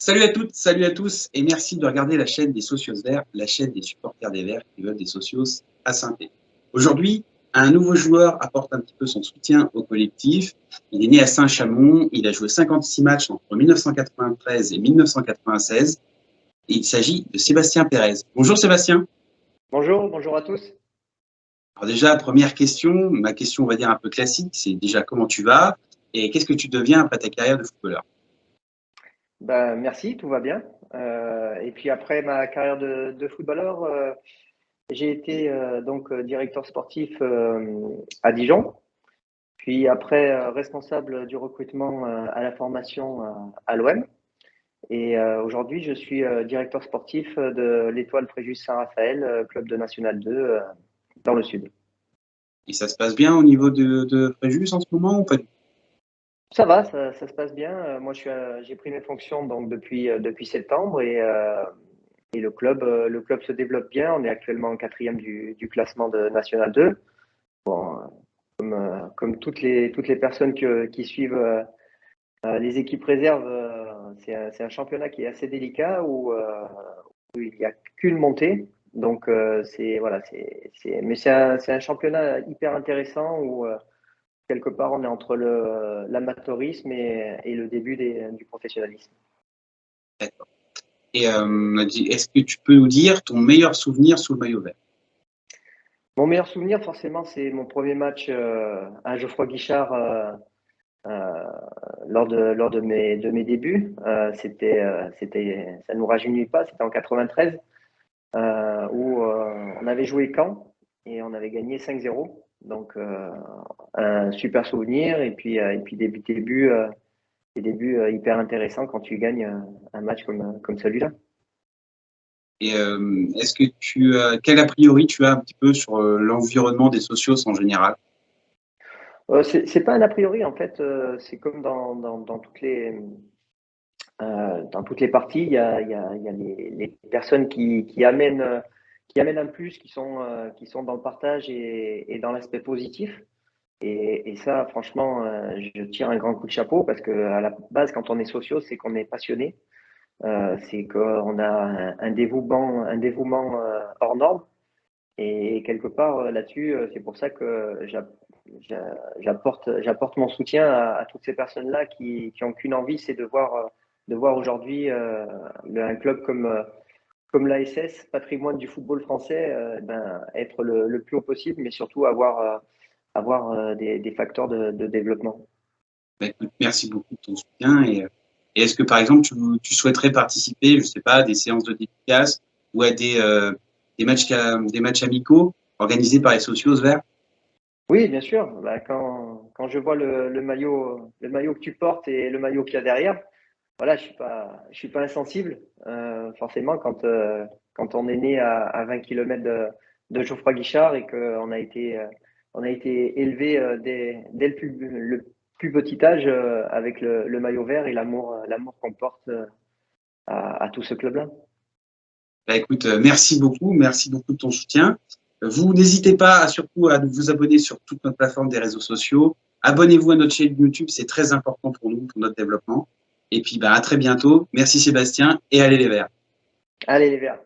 Salut à toutes, salut à tous, et merci de regarder la chaîne des Socios Verts, la chaîne des supporters des Verts qui veulent des socios à Saint-Étienne. Aujourd'hui, un nouveau joueur apporte un petit peu son soutien au collectif. Il est né à Saint-Chamond, il a joué 56 matchs entre 1993 et 1996, et il s'agit de Sébastien Pérez. Bonjour Sébastien. Bonjour à tous. Alors déjà, première question, ma question on va dire un peu classique, c'est déjà comment tu vas et qu'est-ce que tu deviens après ta carrière de footballeur? Merci, tout va bien. Et puis après ma carrière de footballeur, j'ai été directeur sportif à Dijon. Puis après, responsable du recrutement à la formation à l'OM. Et aujourd'hui, je suis directeur sportif de l'Étoile Fréjus Saint-Raphaël, club de National 2 dans le sud. Et ça se passe bien au niveau de Fréjus en ce moment ou pas du tout? Ça va, ça se passe bien. Moi, j'ai pris mes fonctions donc depuis septembre et le club se développe bien. On est actuellement en quatrième du classement de National 2. Bon, comme toutes les personnes qui suivent les équipes réserves, c'est un championnat qui est assez délicat où il n'y a qu'une montée. Donc mais c'est un championnat hyper intéressant où quelque part on est entre l'amateurisme et le début du professionnalisme. D'accord. Et est-ce que tu peux nous dire ton meilleur souvenir sous le maillot vert? Mon meilleur souvenir, forcément, c'est mon premier match à Geoffroy Guichard lors de mes débuts. Ça ne nous rajeunit pas, c'était en 93, où on avait joué Caen et on avait gagné 5-0. Donc, un super souvenir et puis des débuts hyper intéressants quand tu gagnes un match comme celui-là. Et est-ce que quel a priori tu as un petit peu sur l'environnement des socios en général? C'est pas un a priori, en fait, c'est comme dans toutes les parties, il y a les personnes qui amènent un plus, qui sont dans le partage et dans l'aspect positif. Et ça, franchement, je tire un grand coup de chapeau parce que à la base, quand on est sociaux, c'est qu'on est passionné, c'est qu'on a un dévouement hors norme. Et quelque part là-dessus, c'est pour ça que j'apporte mon soutien à toutes ces personnes-là qui ont qu'une envie, c'est de voir aujourd'hui un club comme l'ASS, patrimoine du football français, être le plus haut possible, mais surtout avoir des facteurs de développement. Écoute, merci beaucoup de ton soutien. Et est-ce que par exemple tu souhaiterais participer, je sais pas, à des séances de dédicace ou à des matchs amicaux organisés par les socios verts? Oui, bien sûr. Quand je vois le maillot que tu portes et le maillot qu'il y a derrière, voilà, je suis pas insensible. Forcément, quand on est né à 20 km de Geoffroy Guichard et on a été élevé dès le plus petit âge avec le maillot vert et l'amour qu'on porte à tout ce club-là. Écoute, merci beaucoup de ton soutien. Vous n'hésitez pas surtout à vous abonner sur toute notre plateforme des réseaux sociaux. Abonnez-vous à notre chaîne YouTube, c'est très important pour nous, pour notre développement. Et puis à très bientôt. Merci Sébastien et allez les Verts. Allez les Verts.